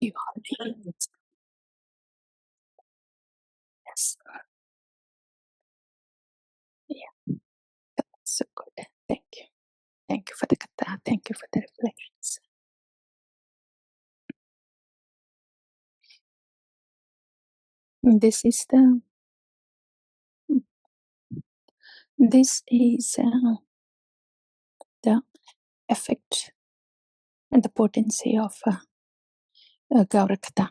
you all. Yes. Yeah, so good. Thank you. Thank you for the katha. Thank you for the reflections. This is the effect and the potency of Gaur-kathā.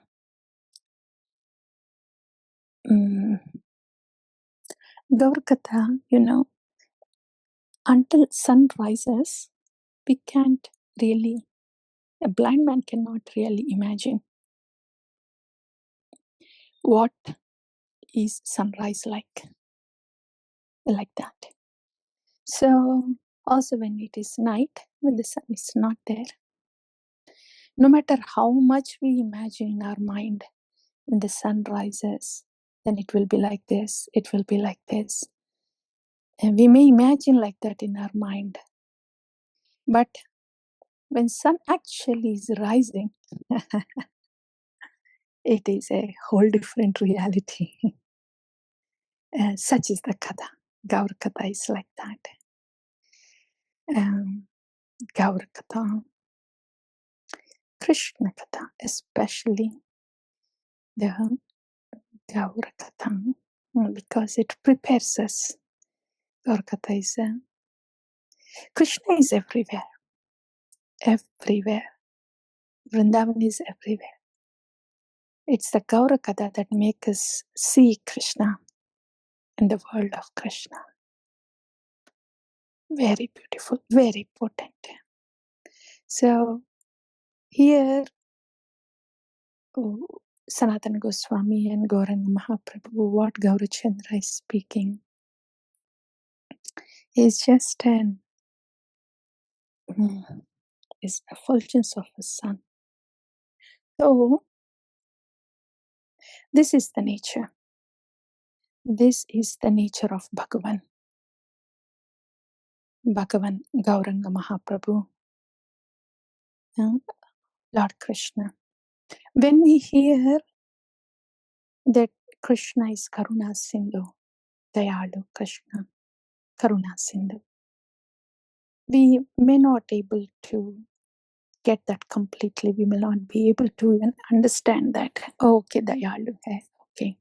Gaur-kathā, until sun rises, we can't really, a blind man cannot really imagine what is sunrise like that. So also when it is night, when the sun is not there, no matter how much we imagine in our mind, when the sun rises, then it will be like this, it will be like this. And we may imagine like that in our mind. But when sun actually is rising, it is a whole different reality. Such is the katha. Gaur-kathā is like that. Gaur-kathā, Kṛṣṇa katha, especially the Gaur-kathā, because it prepares us. Gaur-kathā is Kṛṣṇa is everywhere. Everywhere. Vrindavan is everywhere. It's the Gaur-kathā that makes us see Kṛṣṇa in the world of Kṛṣṇa. Very beautiful, very potent. So here, Sanatana Goswami and Gauranga Mahaprabhu, what Gaurachandra is speaking is just is the effulgence of a sun. So this is the nature. This is the nature of Bhagavan. Bhagavan Gauranga Mahaprabhu, Lord Kṛṣṇa. When we hear that Kṛṣṇa is Karuṇā-sindhu, Dayalu Kṛṣṇa, Karuṇā-sindhu, we may not able to get that completely. We may not be able to even understand that. Oh, okay, Dayalu hai. Okay.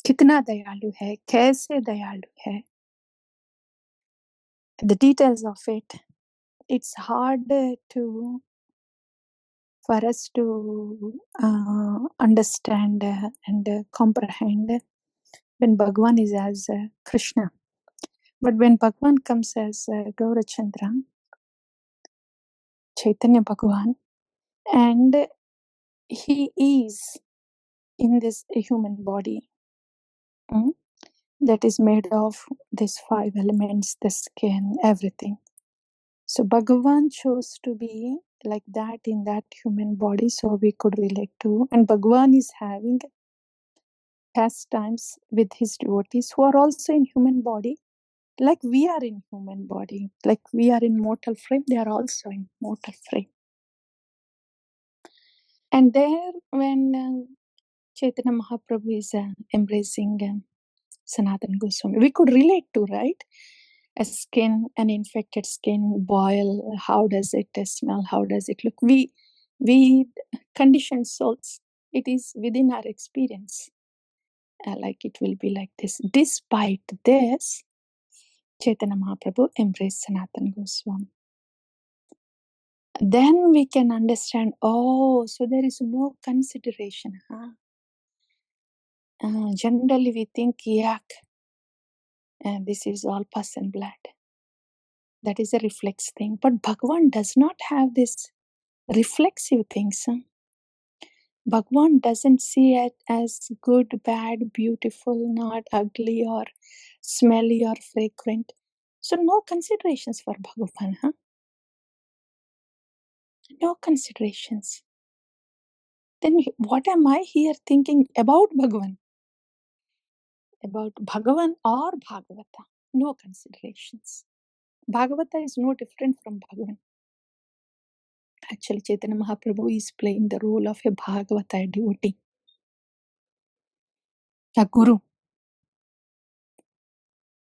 Kitna Dayalu hai? Kaise Dayalu hai? The details of it, it's hard for us to understand and comprehend when Bhagavan is as Kṛṣṇa. But when Bhagavan comes as Gaurachandra, Chaitanya Bhagavan, and he is in this human body that is made of these 5 elements, the skin, everything. So Bhagavan chose to be like that in that human body, so we could relate to. And Bhagavan is having pastimes with his devotees who are also in human body, like we are in human body, like we are in mortal frame, they are also in mortal frame. And there, when Chaitanya Mahaprabhu is embracing Sanatana Goswami, we could relate to, right? A skin, an infected skin, boil, how does it smell, how does it look? We conditioned souls, it is within our experience. Like it will be like this. Despite this, Chaitanya Mahaprabhu embraced Sanatana Goswami. Then we can understand, oh, so there is no consideration. Generally we think, yuck, and this is all pus and blood. That is a reflex thing. But Bhagavan does not have this reflexive things. Bhagavan doesn't see it as good, bad, beautiful, not ugly or smelly or fragrant. So no considerations for Bhagavan. No considerations. Then what am I here thinking about Bhagavan? About Bhagavan or Bhagavata? No considerations. Bhagavata is no different from Bhagavan. Actually, Chaitanya Mahaprabhu is playing the role of a Bhagavata devotee, a guru.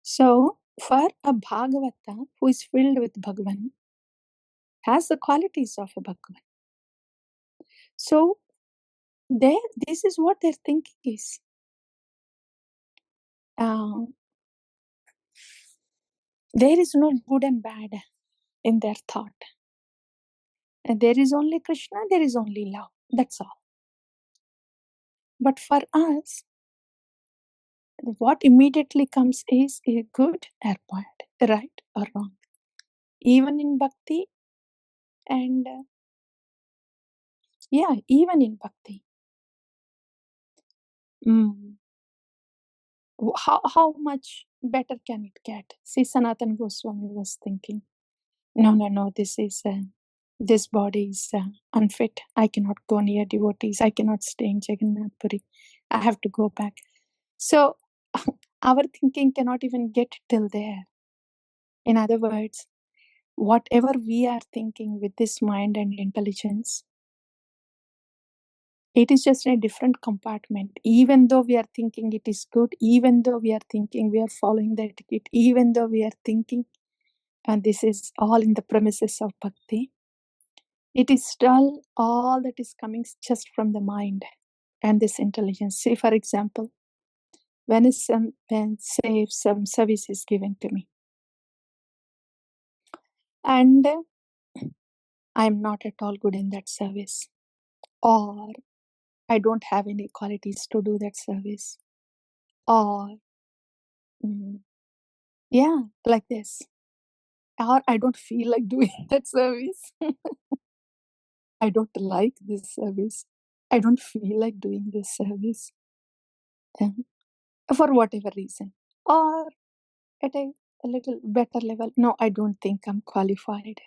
So, for a Bhagavata who is filled with Bhagavan, has the qualities of a Bhagavan. So, this is what their thinking is. There is no good and bad in their thought. And there is only Kṛṣṇa, there is only love. That's all. But for us, what immediately comes is good or bad, right or wrong. Even in bhakti, and even in bhakti. How much better can it get? See, Sanatana Goswami was thinking, no, this body is unfit. I cannot go near devotees. I cannot stay in Jagannath Puri. I have to go back. So our thinking cannot even get till there. In other words, whatever we are thinking with this mind and intelligence, it is just in a different compartment. Even though we are thinking it is good, even though we are thinking we are following the etiquette, even though we are thinking, and this is all in the premises of bhakti, it is still all that is coming just from the mind and this intelligence. Say, for example, when some service is given to me, and I am not at all good in that service, or I don't have any qualities to do that service, or like this, or I don't feel like doing that service. I don't like this service. I don't feel like doing this service, for whatever reason, or at a little better level, no, I don't think I'm qualified.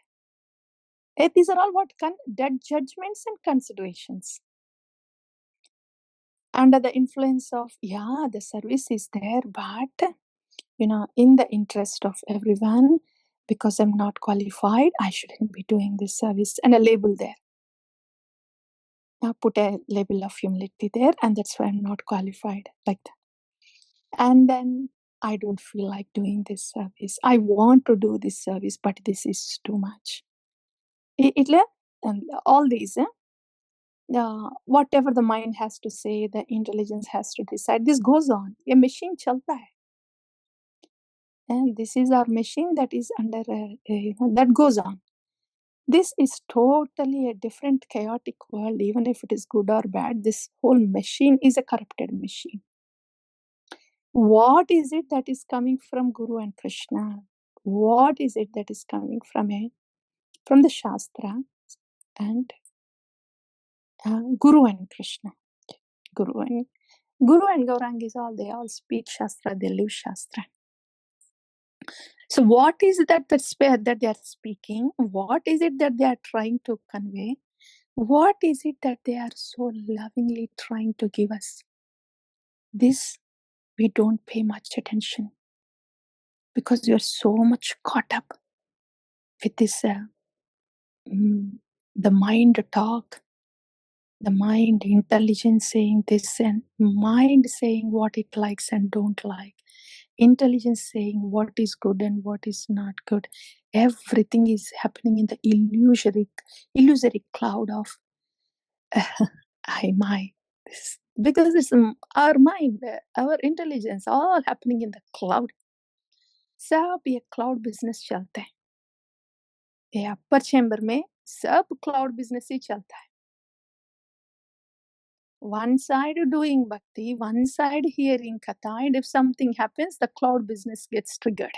These are all what dead judgments and considerations. Under the influence of, the service is there, but in the interest of everyone, because I'm not qualified, I shouldn't be doing this service. And a label there. Put a label of humility there, and that's why I'm not qualified, like that. And then I don't feel like doing this service. I want to do this service, but this is too much. All these, whatever the mind has to say, the intelligence has to decide. This goes on. A machine chalta hai. And this is our machine that is under that goes on. This is totally a different chaotic world. Even if it is good or bad, this whole machine is a corrupted machine. What is it that is coming from Guru and Kṛṣṇa? What is it that is coming from the Shastra and Guru and Kṛṣṇa? Guru and Gauranga they all speak Shastra, they live Shastra. So what is that they are speaking? What is it that they are trying to convey? What is it that they are so lovingly trying to give us? This we don't pay much attention, because we are so much caught up with this the mind talk, the mind intelligence saying this, and mind saying what it likes and don't like, intelligence saying what is good and what is not good. Everything is happening in the illusory cloud of because it's our mind, our intelligence, all happening in the cloud. सब ये cloud business चलता है, ये upper chamber में सब cloud business ही चलता है. One side doing bhakti, one side hearing katha, and if something happens, the cloud business gets triggered.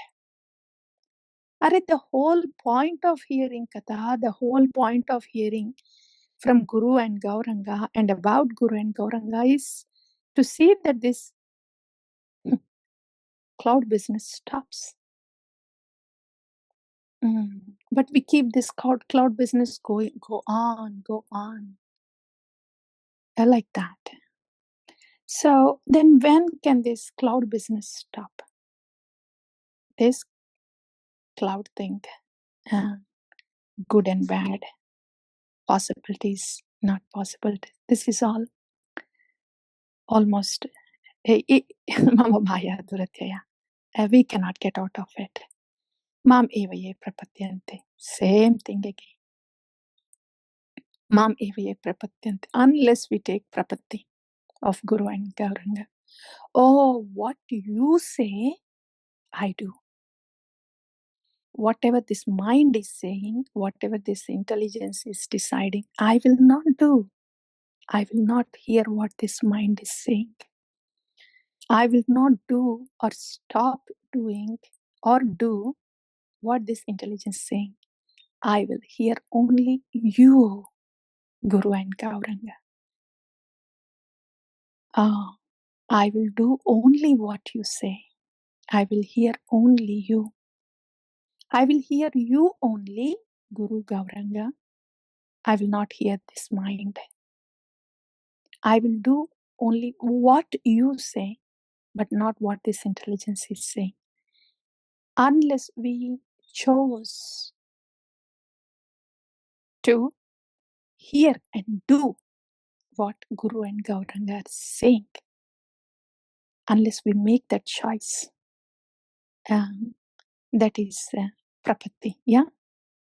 The whole point of hearing katha, the whole point of hearing from Guru and Gauranga and about Guru and Gauranga is to see that this cloud business stops. But we keep this cloud business go on. Like that. So then when can this cloud business stop? This cloud thing, good and bad, possibilities, not possibilities. This is all almost Mama Maya Duratyaya. We cannot get out of it. Mam eva ye prapatyante. Same thing again. Mam eva ye prapatyante. Unless we take prapatti of Guru and Gauranga. Oh, what you say, I do. Whatever this mind is saying, whatever this intelligence is deciding, I will not do. I will not hear what this mind is saying. I will not do or stop doing or do what this intelligence is saying. I will hear only you, Guru and Gauranga. I will do only what you say. I will hear only you. I will hear you only, Guru Gauranga. I will not hear this mind. I will do only what you say, but not what this intelligence is saying. Unless we chose to hear and do what Guru and Gauranga are saying, unless we make that choice, that is prapatti. Yeah,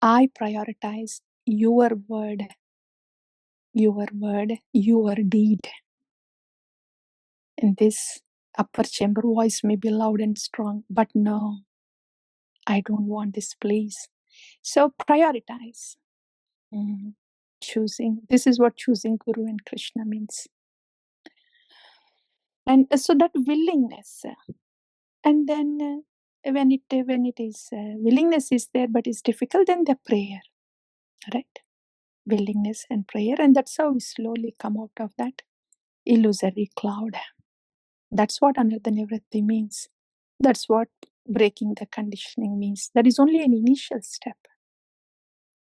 I prioritize your word, your deed. And this upper chamber voice may be loud and strong, but no, I don't want this, please. So prioritize. Choosing. This is what choosing Guru and Kṛṣṇa means. And so that willingness. And then when it is willingness is there, but it's difficult, then the prayer, right? Willingness and prayer, and that's how we slowly come out of that illusory cloud. That's what Anartha Nivritti means. That's what breaking the conditioning means. That is only an initial step.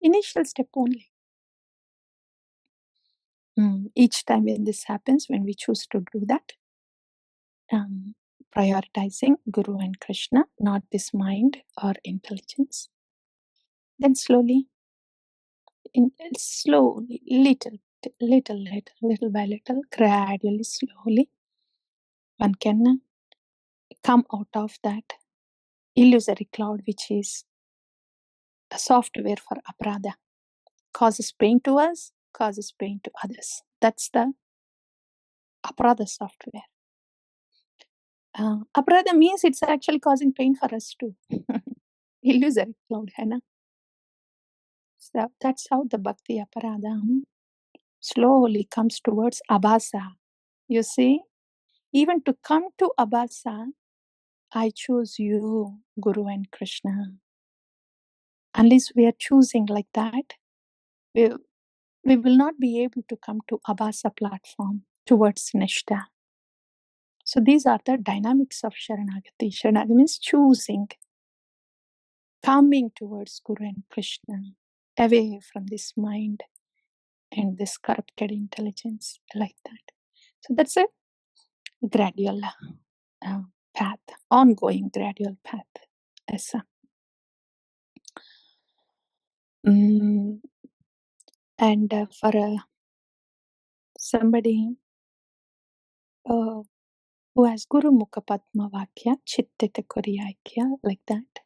Initial step only. Each time when this happens, when we choose to do that, prioritizing Guru and Kṛṣṇa, not this mind or intelligence, then slowly, little by little, gradually, slowly, one can come out of that illusory cloud, which is a software for aparadha. Causes pain to us, causes pain to others. That's the aparadha software. Aparadha means it's actually causing pain for us too. Illusory cloud, hai na? So that's how the bhakti aparadha slowly comes towards abhasa. You see, even to come to abhasa, I choose you, Guru and Kṛṣṇa. Unless we are choosing like that, we will not be able to come to abhasa platform towards nishta. So these are the dynamics of Sharanagati. Sharanagati means choosing, coming towards Guru and Kṛṣṇa, away from this mind and this corrupted intelligence, like that. So that's a gradual path, ongoing gradual path. And for somebody who has Guru Mukha Padma Vakya, Chittita Kuriyakya, like that,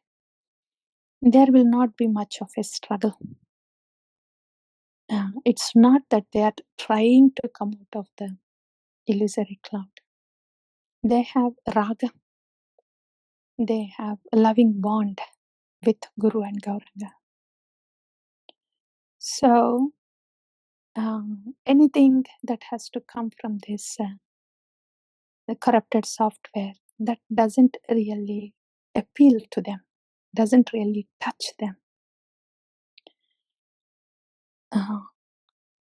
there will not be much of a struggle. It's not that they are trying to come out of the illusory cloud. They have raga. They have a loving bond with Guru and Gauranga. So anything that has to come from this the corrupted software, that doesn't really appeal to them, doesn't really touch them.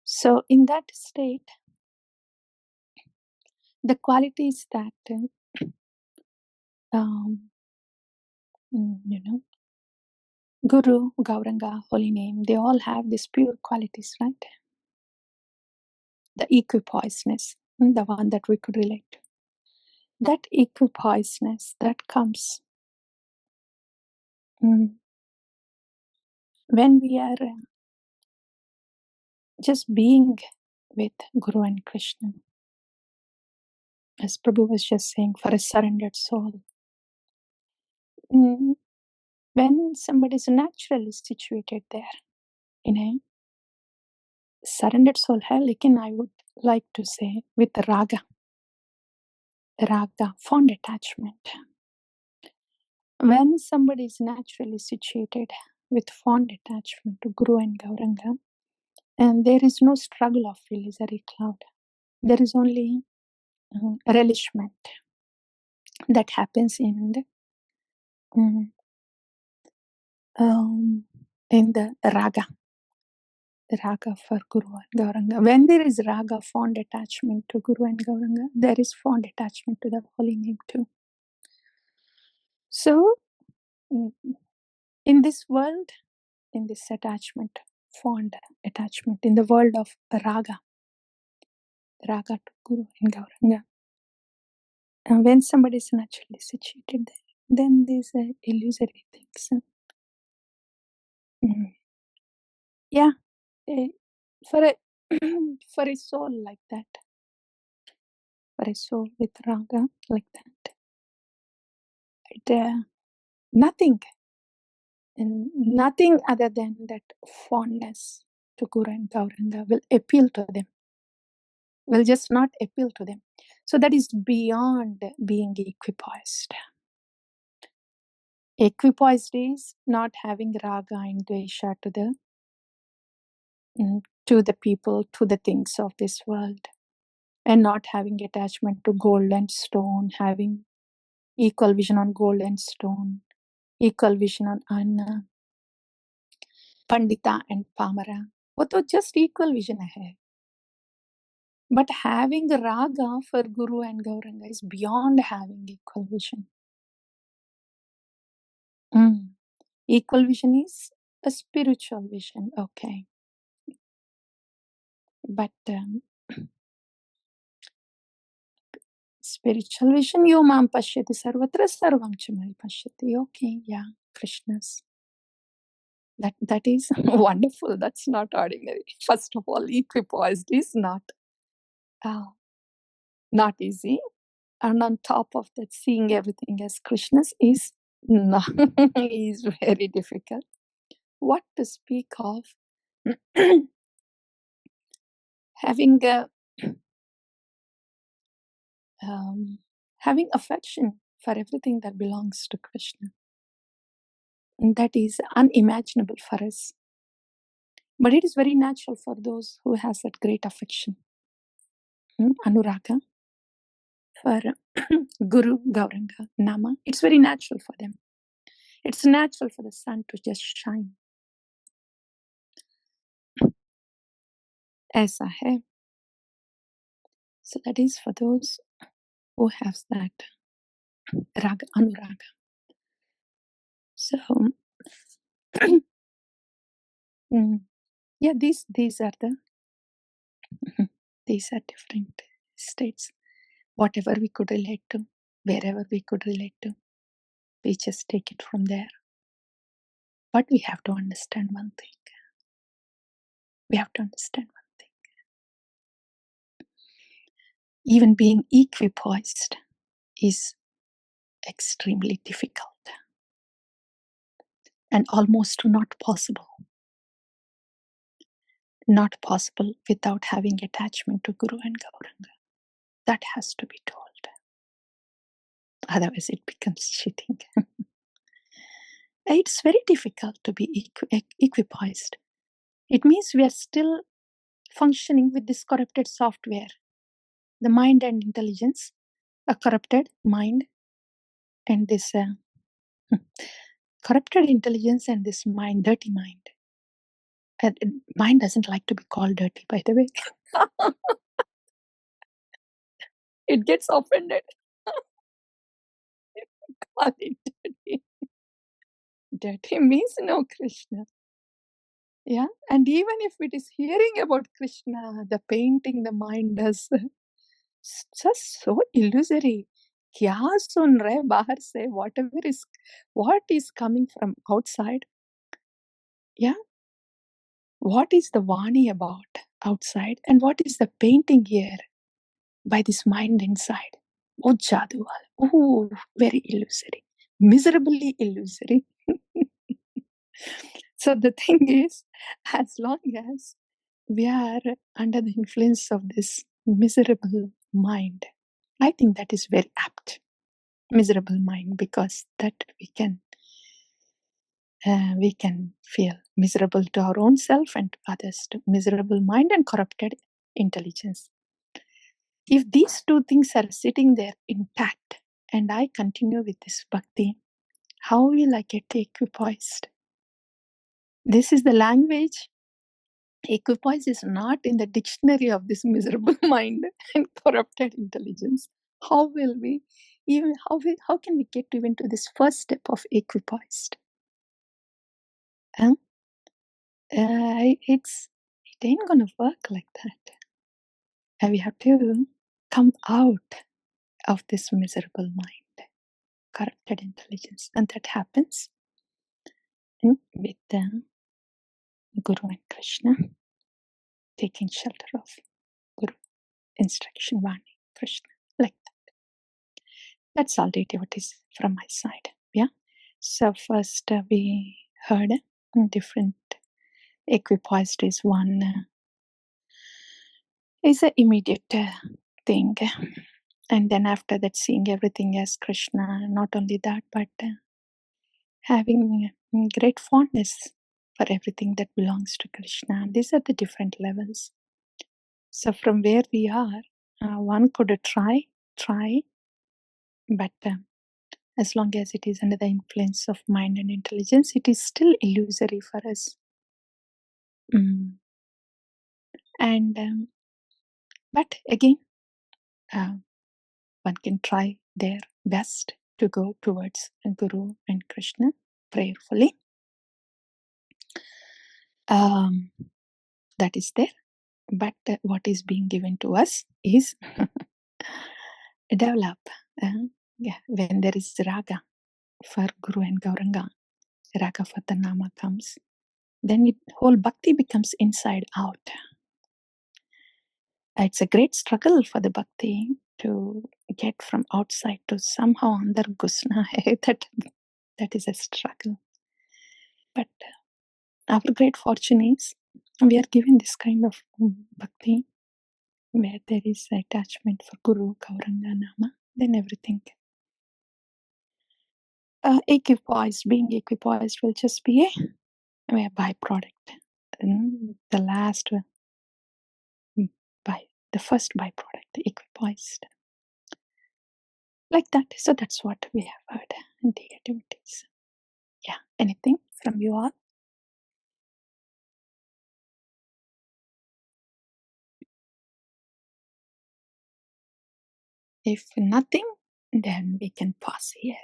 So in that state, the qualities that Guru, Gauranga, holy name, they all have these pure qualities, right? The equipoiseness, the one that we could relate to. That equipoiseness that comes when we are just being with Guru and Kṛṣṇa. As Prabhu was just saying, for a surrendered soul. When somebody is naturally situated there, in a surrendered soul, lekin I would like to say, with raga, fond attachment. When somebody is naturally situated with fond attachment to Guru and Gauranga, and there is no struggle of illusory cloud, there is only relishment that happens in the raga for Guru and Gauranga. When there is raga, fond attachment to Guru and Gauranga, there is fond attachment to the holy name too. So, in this world, in this attachment, fond attachment, in the world of raga to Guru and Gauranga, and when somebody is naturally situated there, then these are illusory things. Yeah, for a soul like that, for a soul with raga like that, nothing other than that fondness to Guru and Gauranga will appeal to them, will just not appeal to them. So that is beyond being equipoised. Equipoised is not having raga and dvesha to the people, to the things of this world, and not having attachment to gold and stone, having equal vision on gold and stone, equal vision on Anna, Pandita and Pamara. वो तो just equal vision है. But having raga for Guru and Gauranga is beyond having equal vision. Equal vision is a spiritual vision, okay. But spiritual vision, yo mam pashyati sarvatra sarvam chamai pashyati. Okay, yeah, Krishna's. That is wonderful. That's not ordinary. First of all, equipoised is not easy. And on top of that, seeing everything as Krishna's is very difficult. What to speak of having affection for everything that belongs to Krishna. And that is unimaginable for us. But it is very natural for those who has that great affection. Anuraga for Guru, Gauranga, Nama. It's very natural for them. It's natural for the sun to just shine. Aisa hai. So that is for those who have that raga, anuraga. So, yeah, these are these are different states. Whatever we could relate to, wherever we could relate to, we just take it from there. But we have to understand one thing. We have to understand one thing. Even being equipoised is extremely difficult and almost not possible. Not possible without having attachment to Guru and Gauranga. That has to be told. Otherwise it becomes cheating. It's very difficult to be equipoised. It means we are still functioning with this corrupted software. The mind and intelligence, a corrupted mind, and this corrupted intelligence and this mind, dirty mind. Mind doesn't like to be called dirty, by the way. It gets offended. Call it dirty. Dirty means no Krishna. Yeah, and even if it is hearing about Krishna, the painting the mind does, just so illusory. Kya sun rahe bahar se, what is coming from outside? Yeah, what is the Vani about? outside. And what is the painting here? By this mind inside. Oh, jadu. Oh, very illusory. Miserably illusory. So the thing is, as long as we are under the influence of this miserable mind, I think that is very apt. Miserable mind, because that we can feel miserable to our own self and to others, to miserable mind and corrupted intelligence. If these two things are sitting there intact and I continue with this bhakti, how will I get equipoised? This is the language. Equipoise is not in the dictionary of this miserable mind and corrupted intelligence. How will we even, how can we get even to this first step of equipoised? It ain't gonna work like that. And we have to come out of this miserable mind, corrupted intelligence. And that happens with Guru and Kṛṣṇa, taking shelter of Guru, instruction, Vani, Kṛṣṇa, like that. That's all devotees from my side. Yeah. So first we heard different equipoised is one, is an immediate thing. And then after that, seeing everything as Kṛṣṇa, not only that, but having great fondness for everything that belongs to Kṛṣṇa. These are the different levels. So from where we are, one could try, but as long as it is under the influence of mind and intelligence, it is still illusory for us. And but again, one can try their best to go towards Guru and Kṛṣṇa prayerfully. That is there. But what is being given to us is develop. When there is raga for Guru and Gauranga, raga for the Nama comes, then whole bhakti becomes inside out. It's a great struggle for the bhakti to get from outside to somehow under Kṛṣṇa. that is a struggle. But our great fortune is we are given this kind of bhakti where there is attachment for Guru, Gauranga, Nama, then everything. Equipoised, being equipoised will just be a byproduct. And the last, the first byproduct, equipoised. Like that. So that's what we have heard in the activities. Yeah, anything from you all? If nothing, then we can pause here.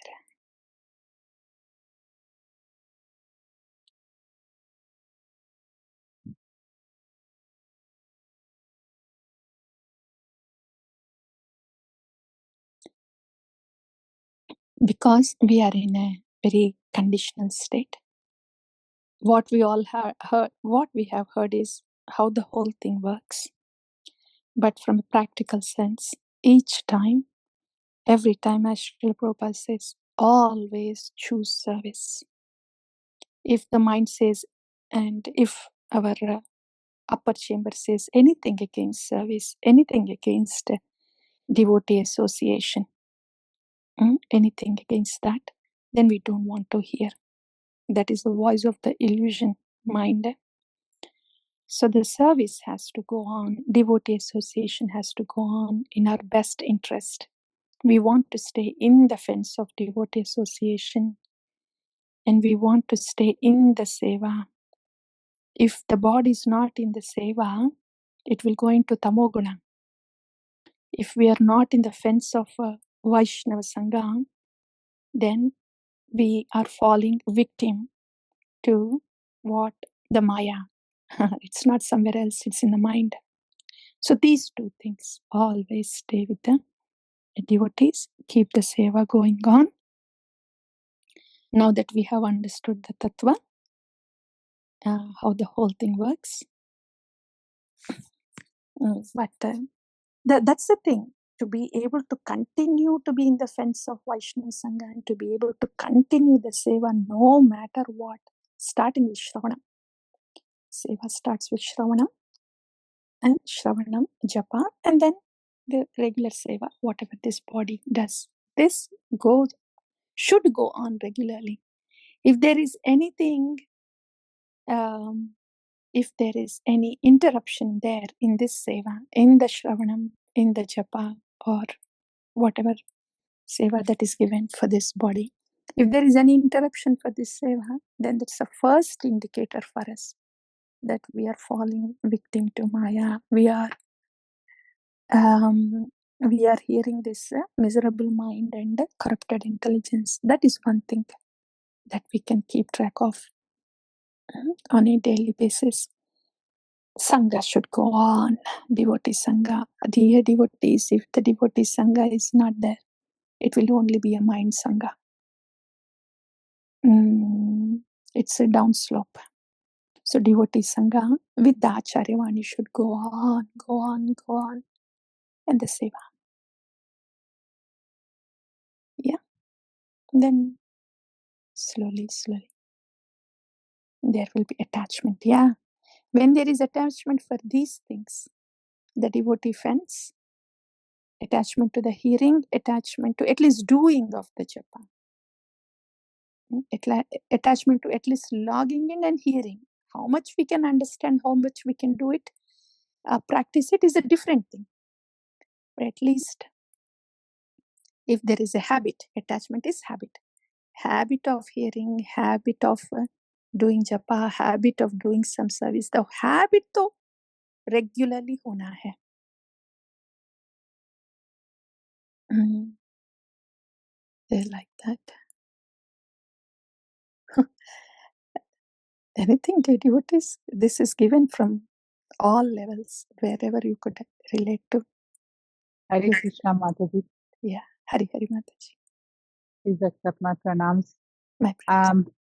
Because we are in a very conditional state. What we all have heard is how the whole thing works. But from a practical sense, each time, every time, as Srila Prabhupada says, always choose service. If the mind says, and if our upper chamber says anything against service, anything against devotee association, anything against that, then we don't want to hear. That is the voice of the illusion mind. So the service has to go on, devotee association has to go on in our best interest. We want to stay in the fence of devotee association and we want to stay in the seva. If the body is not in the seva, it will go into tamoguna. If we are not in the fence of Vaishnava Sangha, then we are falling victim to what? The Maya. It's not somewhere else, it's in the mind. So these two things always stay with the devotees, keep the seva going on. Now that we have understood the tattva, how the whole thing works, But that's the thing, to be able to continue to be in the fence of Vaishnava Sangha and to be able to continue the seva no matter what, starting with Shravanam. Seva starts with Shravanam and Shravanam, Japa, and then the regular seva, whatever this body does. This should go on regularly. If there is anything, if there is any interruption there in this seva, in the Shravanam, in the Japa, or whatever seva that is given for this body, if there is any interruption for this seva, then that's the first indicator for us that we are falling victim to Maya. We are hearing this miserable mind and corrupted intelligence. That is one thing that we can keep track of on a daily basis. Sangha should go on. Devotee Sangha. Dear devotees, if the devotee Sangha is not there, it will only be a mind Sangha. It's a downslope. So devotee Sangha with the Acharyavani should go on, and the seva. Yeah. Then slowly, there will be attachment. Yeah. When there is attachment for these things, the devotee fence, attachment to the hearing, attachment to at least doing of the japa, attachment to at least logging in and hearing. How much we can understand, how much we can do it, practice it is a different thing. But at least if there is a habit, attachment is habit. Habit of hearing, habit of doing japa, habit of doing some service. The habit to regularly hona hai. They're like that. Anything, devotees, this is given from all levels, wherever you could relate to. Hare Kṛṣṇa Mataji. Yeah, Hari Hari Mataji. Please accept my pranams. My pranams.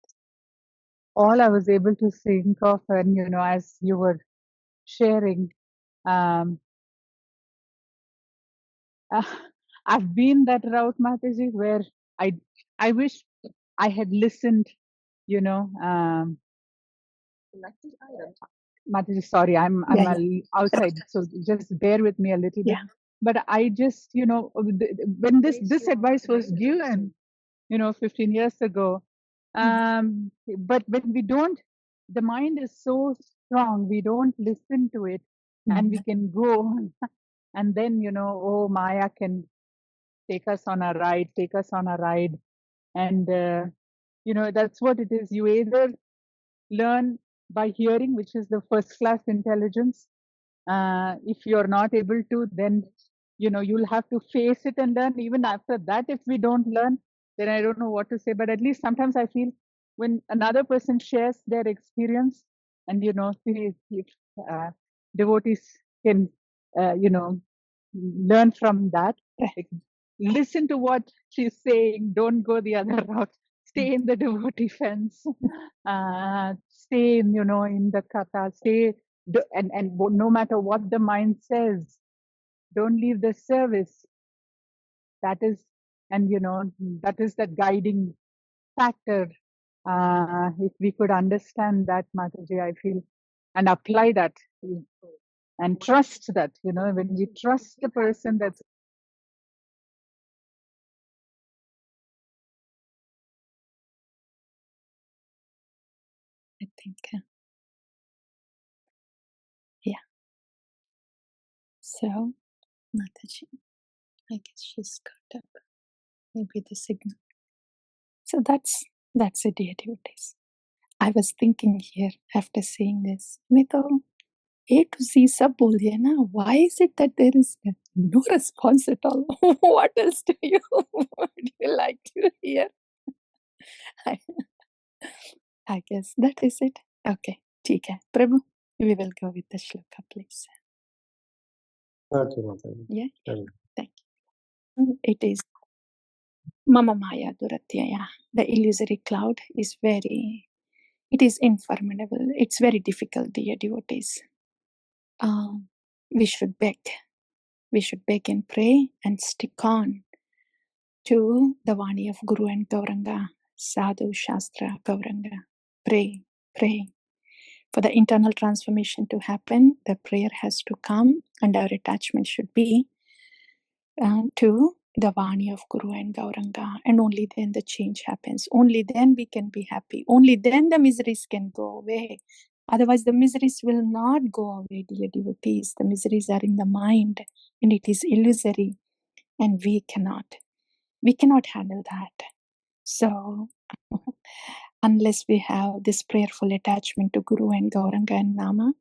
All I was able to think of, and as you were sharing, I've been that route, Mataji, where I wish I had listened, Mataji, sorry, I'm outside, so just bear with me a little bit. But I just, when this advice was given, 15 years ago, but when we don't, the mind is so strong, we don't listen to it, and we can go, and then, Maya can take us on a ride, and, that's what it is. You either learn by hearing, which is the first class intelligence. If you're not able to, then you'll have to face it and learn. Even after that, if we don't learn, then I don't know what to say. But at least sometimes I feel when another person shares their experience, and if devotees can learn from that, like, listen to what she's saying, don't go the other route, stay in the devotee fence, stay in the katha, stay, and no matter what the mind says, don't leave the service. That is, and that is the guiding factor. If we could understand that, Mataji, I feel, and apply that, and trust that, when we trust the person, that's I think, yeah. So, Mataji, I guess she's caught up. Maybe the signal. So that's it, dear devotees. I was thinking here after saying this, मैं तो A to Z सब बोल दिया ना. Why is it that there is no response at all? What else do you like to hear? I guess that is it. Okay, ठीक है. Prabhu, we will go with the shloka, please. Okay, Mataji. Yeah, thank you. It is Mama Maya Duratyaya. The illusory cloud is it is informable. It's very difficult, dear devotees. we should beg. We should beg and pray and stick on to the Vani of Guru and Gauranga, Sadhu, Shastra, Gauranga. Pray, pray. For the internal transformation to happen, the prayer has to come, and our attachment should be to the Vani of Guru and Gauranga. And only then the change happens. Only then we can be happy. Only then the miseries can go away. Otherwise, the miseries will not go away, dear devotees. The miseries are in the mind, and it is illusory, and we cannot handle that. So, unless we have this prayerful attachment to Guru and Gauranga and Nama,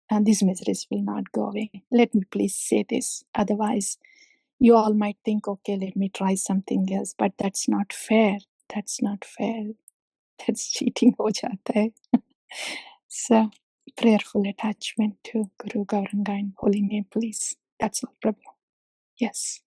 and these miseries will not go away. Let me please say this. Otherwise, you all might think, okay, let me try something else, but that's not fair. That's not fair. That's cheating ho jata hai. So, prayerful attachment to Guru, Gauranga and Holy Name, please. That's all, Prabhu. Yes.